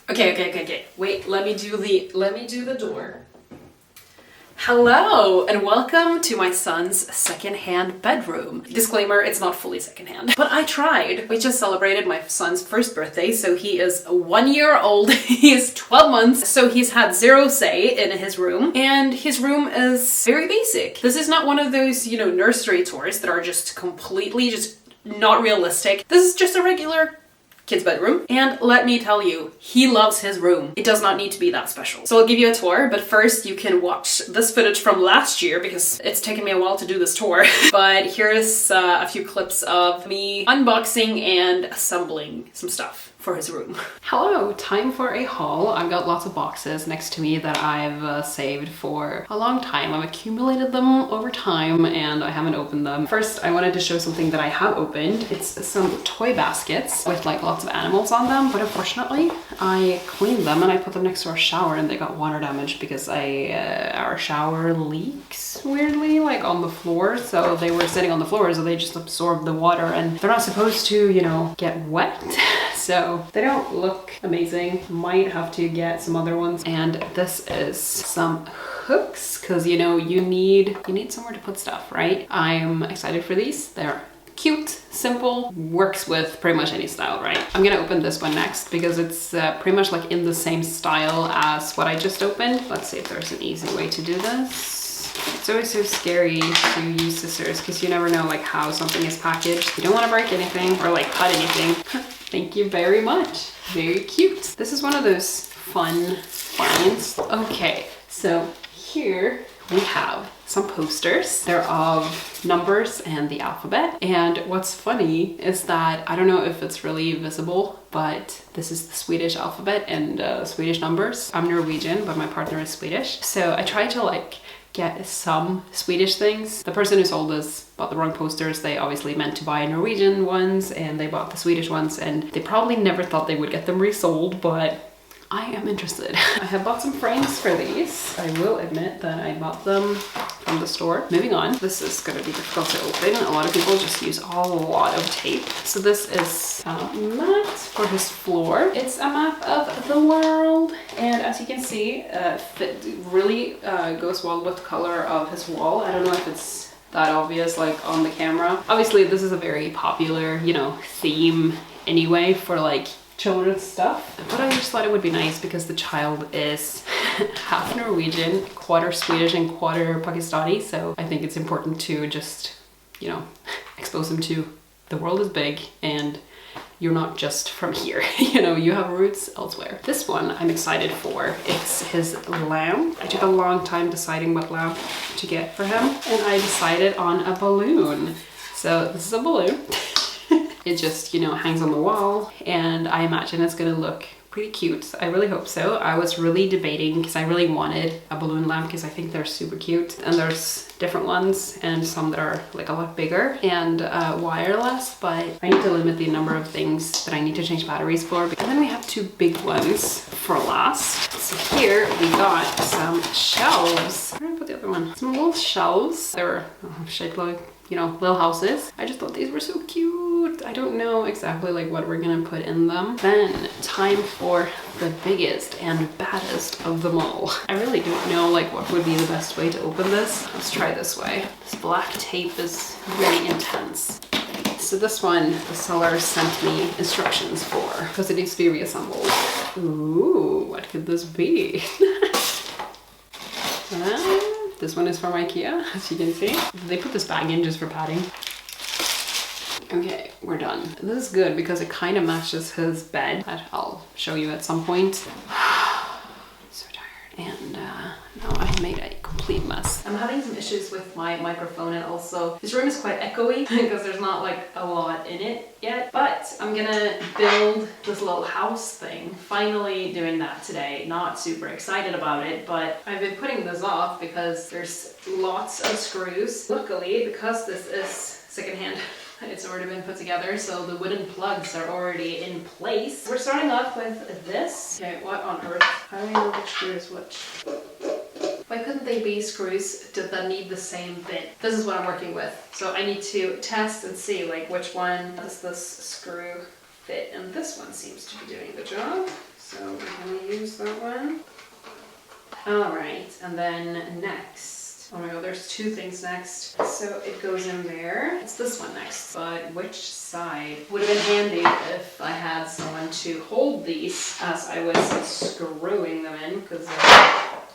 Okay. Wait, let me do the door. Hello and welcome to my son's secondhand bedroom. Disclaimer, it's not fully secondhand, but I tried. We just celebrated my son's first birthday, so he is 1 year old. He is 12 months, so he's had zero say in his room, and his room is very basic. This is not one of those, nursery tours that are just completely not realistic. This is just a regular kid's bedroom, and let me tell you, he loves his room. It does not need to be that special. So I'll give you a tour, but first you can watch this footage from last year because it's taken me a while to do this tour. But here's a few clips of me unboxing and assembling some stuff for his room. Hello, time for a haul. I've got lots of boxes next to me that I've saved for a long time. I've accumulated them over time and I haven't opened them. First, I wanted to show something that I have opened. It's some toy baskets with like lots of animals on them, but unfortunately I cleaned them and I put them next to our shower and they got water damaged because our shower leaks weirdly like on the floor. So they were sitting on the floor, so they just absorbed the water and they're not supposed to, get wet. So they don't look amazing. Might have to get some other ones. And this is some hooks because you need somewhere to put stuff, right? I'm excited for these. They're cute, simple, works with pretty much any style, right? I'm gonna open this one next because it's pretty much like in the same style as what I just opened. Let's see if there's an easy way to do this. It's always so scary to use scissors because you never know like how something is packaged. You don't want to break anything or like cut anything. Thank you very much. Very cute. This is one of those fun finds. Okay, so here we have some posters. They're of numbers and the alphabet. And what's funny is that, I don't know if it's really visible, but this is the Swedish alphabet and Swedish numbers. I'm Norwegian, but my partner is Swedish. So I tried to get some Swedish things. The person who sold us bought the wrong posters. They obviously meant to buy Norwegian ones and they bought the Swedish ones and they probably never thought they would get them resold, but I am interested. I have bought some frames for these. I will admit that I bought them from the store. Moving on, this is gonna be difficult to open. A lot of people just use a lot of tape. So this is a mat for his floor. It's a map of the world. And as you can see, it really goes well with the color of his wall. I don't know if it's that obvious like on the camera. Obviously this is a very popular, theme anyway for like children's stuff, but I just thought it would be nice because the child is half Norwegian, quarter Swedish and quarter Pakistani, so I think it's important to just expose him to the world is big and you're not just from here, you have roots elsewhere. This one I'm excited for. It's his lamp. I took a long time deciding what lamp to get for him and I decided on a balloon. So this is a balloon. It just, hangs on the wall and I imagine it's gonna look pretty cute. I really hope so. I was really debating because I really wanted a balloon lamp because I think they're super cute and there's different ones and some that are like a lot bigger and wireless, but I need to limit the number of things that I need to change batteries for. And then we have two big ones for last. So here we got some shelves. Where did I put the other one? Some little shelves. They were shaped like little houses. I just thought these were so cute. I don't know exactly like what we're gonna put in them. Then time for the biggest and baddest of them all. I really don't know like what would be the best way to open this. Let's try this way. This black tape is really intense. So this one, the seller sent me instructions for because it needs to be reassembled. Ooh, what could this be? This one is from IKEA, as you can see. They put this bag in just for padding. Okay, we're done. This is good because it kind of matches his bed that I'll show you at some point. So tired. And now I've made a complete mess. I'm having some issues with my microphone and also this room is quite echoey because there's not like a lot in it yet. But I'm gonna build this little house thing. Finally doing that today. Not super excited about it, but I've been putting this off because there's lots of screws. Luckily, because this is secondhand, it's already been put together, so the wooden plugs are already in place. We're starting off with this. Okay, what on earth? How do we know which screw is which? Why couldn't they be screws that need the same bit? This is what I'm working with. So I need to test and see like which one does this screw fit, and this one seems to be doing the job. So we that one. Alright, and then next. Oh my god, there's two things next. So it goes in there. It's this one next. But which side? Would have been handy if I had someone to hold these as I was screwing them in, because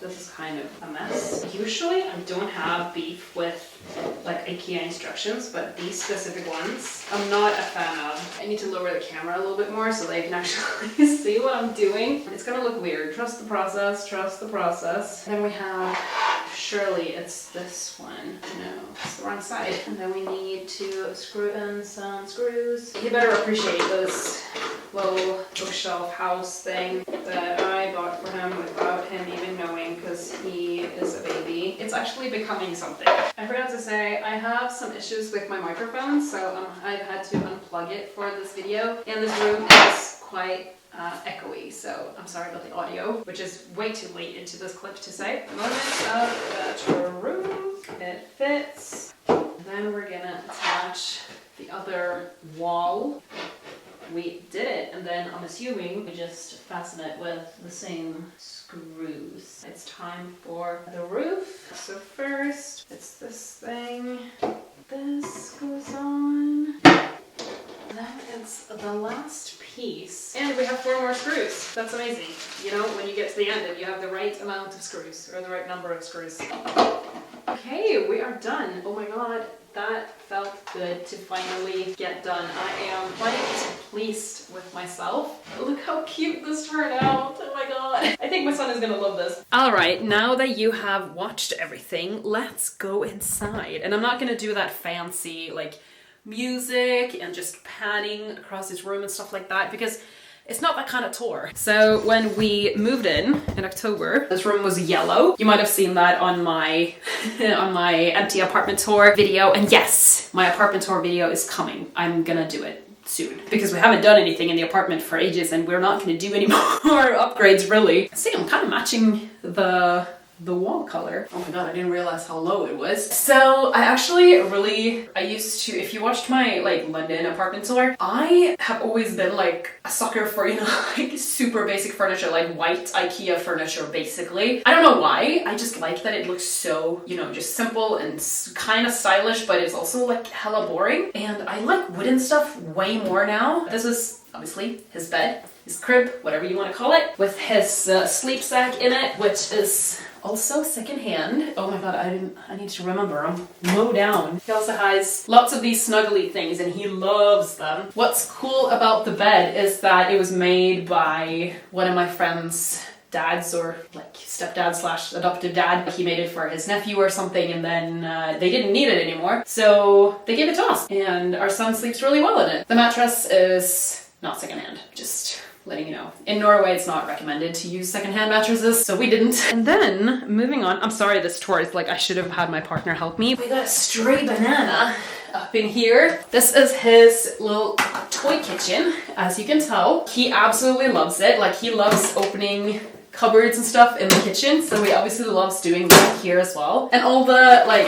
this is kind of a mess. Usually I don't have beef with like IKEA instructions, but these specific ones I'm not a fan of. I need to lower the camera a little bit more so they can actually see what I'm doing. It's gonna look weird. Trust the process, trust the process. Then we have, surely it's this one. No, it's the wrong side. And then we need to screw in some screws. You better appreciate this little bookshelf house thing that I bought for him without him even knowing, because he is a baby. It's actually becoming something. I forgot to say, I have some issues with my microphone, so I've had to unplug it for this video. And this room is quite echoey, so I'm sorry about the audio, which is way too late into this clip to say. Moment of the room, it fits. Then we're gonna attach the other wall. We did it, and then I'm assuming we just fasten it with the same screws. It's time for the roof. So first, it's this thing. This goes on. Then it's the last piece. And we have 4 more screws. That's amazing. You know, when you get to the end, you have the right amount of screws, or the right number of screws. Okay, we are done. Oh my god, that felt good to finally get done. I am quite pleased with myself. Look how cute this turned out. Oh my god. I think my son is gonna love this. Alright, now that you have watched everything, let's go inside. And I'm not gonna do that fancy, like, music and just panning across his room and stuff like that, because it's not that kind of tour. So when we moved in October, this room was yellow. You might have seen that on my on my empty apartment tour video. And yes, my apartment tour video is coming. I'm gonna do it soon, because we haven't done anything in the apartment for ages, and we're not gonna do any more upgrades really. See, I'm kind of matching the wall color. Oh my god, I didn't realize how low it was. So I used to, if you watched my like London apartment tour, I have always been like a sucker for, you know, like super basic furniture, like white IKEA furniture basically. I don't know why, I just like that it looks so, you know, just simple and kind of stylish, but it's also like hella boring. And I like wooden stuff way more now. This is obviously his bed, his crib, whatever you want to call it, with his sleep sack in it, which is also secondhand. Oh my god, I need to remember, I'm low down. He also has lots of these snuggly things and he loves them. What's cool about the bed is that it was made by one of my friend's dads, or like stepdad slash adoptive dad. He made it for his nephew or something, and then they didn't need it anymore, so they gave it to us, and our son sleeps really well in it. The mattress is not secondhand, just letting you know. In Norway, it's not recommended to use secondhand mattresses, so we didn't. And then, moving on, I'm sorry this tour is like, I should have had my partner help me. We got a stray banana up in here. This is his little toy kitchen, as you can tell. He absolutely loves it. Like, he loves opening cupboards and stuff in the kitchen, so he obviously loves doing that here as well. And all the, like,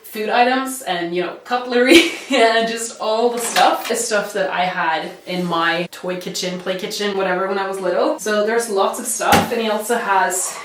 food items and, you know, cutlery and just all the stuff is stuff that I had in my toy kitchen, play kitchen, whatever, when I was little. So there's lots of stuff, and he also has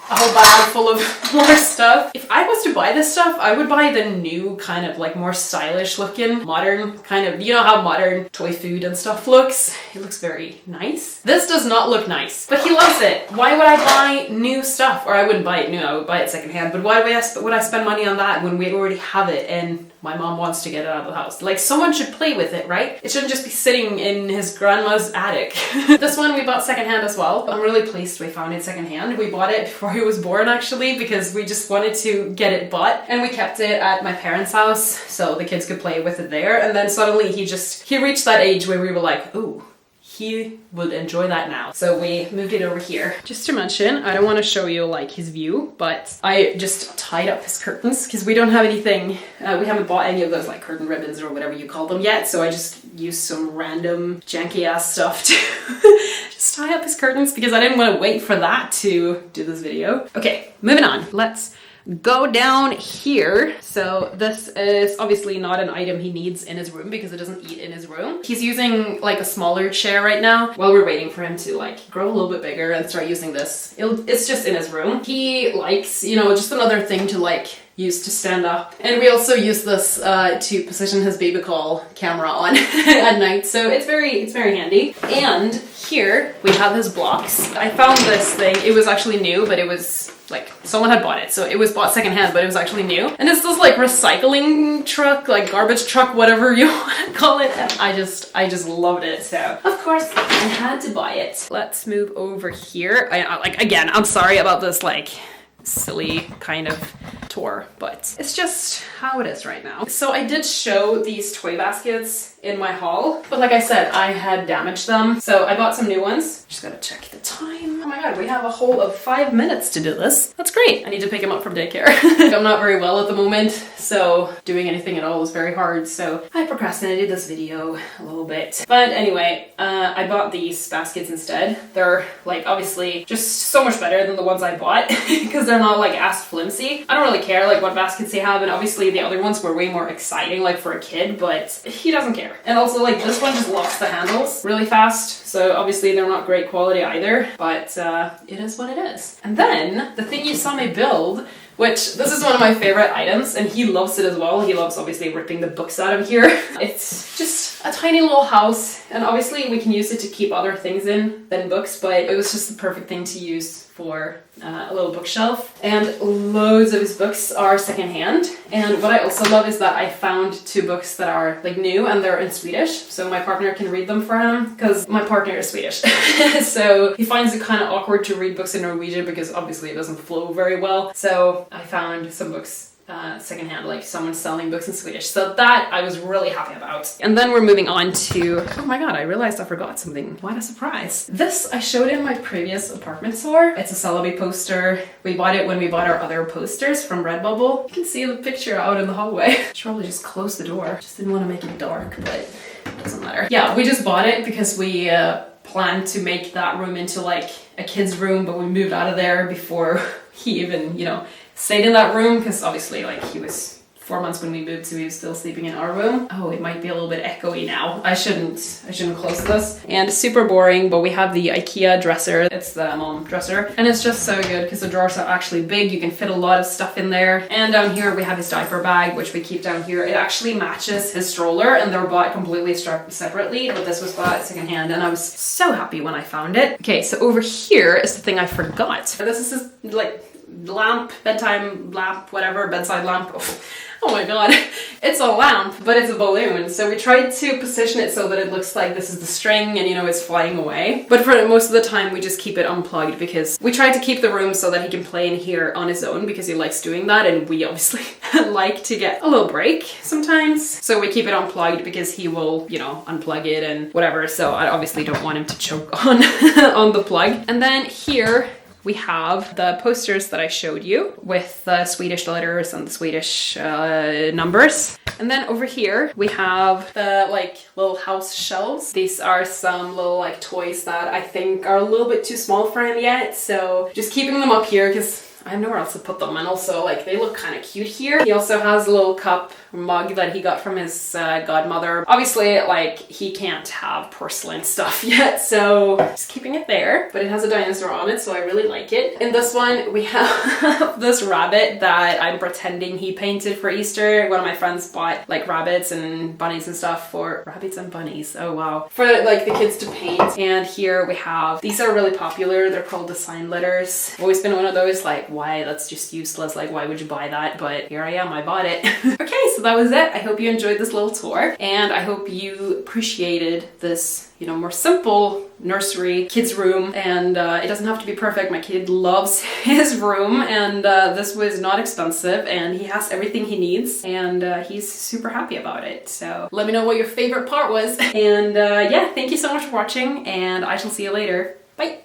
a whole bag full of more stuff. If I was to buy this stuff, I would buy the new kind of like more stylish looking, modern kind of, you know how modern toy food and stuff looks? It looks very nice. This does not look nice, but he loves it. Why would I buy new stuff? Or I wouldn't buy it new, I would buy it secondhand, but why would I spend money on that when we already have it and my mom wants to get it out of the house? Like, someone should play with it, right? It shouldn't just be sitting in his grandma's attic. This one we bought secondhand as well. I'm really pleased we found it secondhand. We bought it before he was born actually, because we just wanted to get it bought, and we kept it at my parents' house so the kids could play with it there. And then suddenly he reached that age where we were like, ooh, he would enjoy that now. So we moved it over here. Just to mention, I don't want to show you like his view, but I just tied up his curtains because we don't have anything, we haven't bought any of those like curtain ribbons or whatever you call them yet. So I just used some random janky ass stuff to just tie up his curtains because I didn't want to wait for that to do this video. Okay, moving on. Let's go down here. So this is obviously not an item he needs in his room because it doesn't eat in his room. He's using like a smaller chair right now while we're waiting for him to like grow a little bit bigger and start using this. It's just in his room. He likes, you know, just another thing to like use to stand up. And we also use this to position his baby call camera on at night. So it's very handy. And here we have his blocks. I found this thing. It was actually new, but it was like someone had bought it. So it was bought secondhand, but it was actually new. And it's this like recycling truck, like garbage truck, whatever you want to call it. And I just loved it. So of course I had to buy it. Let's move over here. Again, I'm sorry about this like silly kind of tour, but it's just how it is right now. So I did show these toy baskets in my haul, but like I said, I had damaged them. So I bought some new ones. Just gotta check the time. Oh my god, we have a whole of 5 minutes to do this. That's great. I need to pick him up from daycare. I'm not very well at the moment, so doing anything at all is very hard. So I procrastinated this video a little bit. But anyway, I bought these baskets instead. They're like obviously just so much better than the ones I bought because they're not like as flimsy. I don't really care like what baskets they have, and obviously the other ones were way more exciting like for a kid, but he doesn't care. And also like this one just locks the handles really fast, so obviously they're not great quality either, but it is what it is. And then the thing you saw me build, which this is one of my favorite items, and he loves it as well. He loves obviously ripping the books out of here. It's just a tiny little house, and obviously we can use it to keep other things in than books, but it was just the perfect thing to use for a little bookshelf. And loads of his books are secondhand. And what I also love is that I found 2 books that are like new and they're in Swedish, so my partner can read them for him because my partner is Swedish. So he finds it kind of awkward to read books in Norwegian because obviously it doesn't flow very well. So I found some books secondhand, like someone selling books in Swedish. So that I was really happy about. And then we're moving on to, oh my god, I realized I forgot something. What a surprise. This I showed in my previous apartment tour. It's a Celebi poster. We bought it when we bought our other posters from Redbubble. You can see the picture out in the hallway. Should probably just close the door. Just didn't want to make it dark, but it doesn't matter. Yeah, we just bought it because we planned to make that room into like a kid's room, but we moved out of there before he even, you know, stayed in that room because obviously like he was 4 months when we moved, so he was still sleeping in our room. Oh, it might be a little bit echoey now. I shouldn't close this. And super boring, but we have the IKEA dresser. It's the mom dresser, and it's just so good because the drawers are actually big. You can fit a lot of stuff in there. And down here we have his diaper bag, which we keep down here. It actually matches his stroller, and they're bought completely separately, but this was bought secondhand, and I was so happy when I found it. Okay, so over here is the thing I forgot. This is his like lamp, bedtime lamp, whatever, bedside lamp. Oh my god, it's a lamp, but it's a balloon. So we tried to position it so that it looks like this is the string and, you know, it's flying away. But for most of the time we just keep it unplugged because we tried to keep the room so that he can play in here on his own because he likes doing that, and we obviously like to get a little break sometimes. So we keep it unplugged because he will, you know, unplug it and whatever. So I obviously don't want him to choke on on the plug. And then here we have the posters that I showed you with the Swedish letters and the Swedish numbers. And then over here we have the like little house shelves. These are some little like toys that I think are a little bit too small for him yet. So just keeping them up here because I have nowhere else to put them, and also like they look kind of cute here. He also has a little cup mug that he got from his godmother. Obviously like he can't have porcelain stuff yet, so just keeping it there, but it has a dinosaur on it, so I really like it. In this one we have this rabbit that I'm pretending he painted for Easter. One of my friends bought like rabbits and bunnies and stuff for rabbits and bunnies, oh wow, for like the kids to paint. And here we have, these are really popular, they're called design letters. I've always been one of those like, why, that's just useless, like why would you buy that? But here I am, I bought it. Okay, so that was it. I hope you enjoyed this little tour, and I hope you appreciated this, you know, more simple nursery kids room. And it doesn't have to be perfect. My kid loves his room, and this was not expensive, and he has everything he needs, and he's super happy about it. So let me know what your favorite part was. And yeah, thank you so much for watching, and I shall see you later. Bye.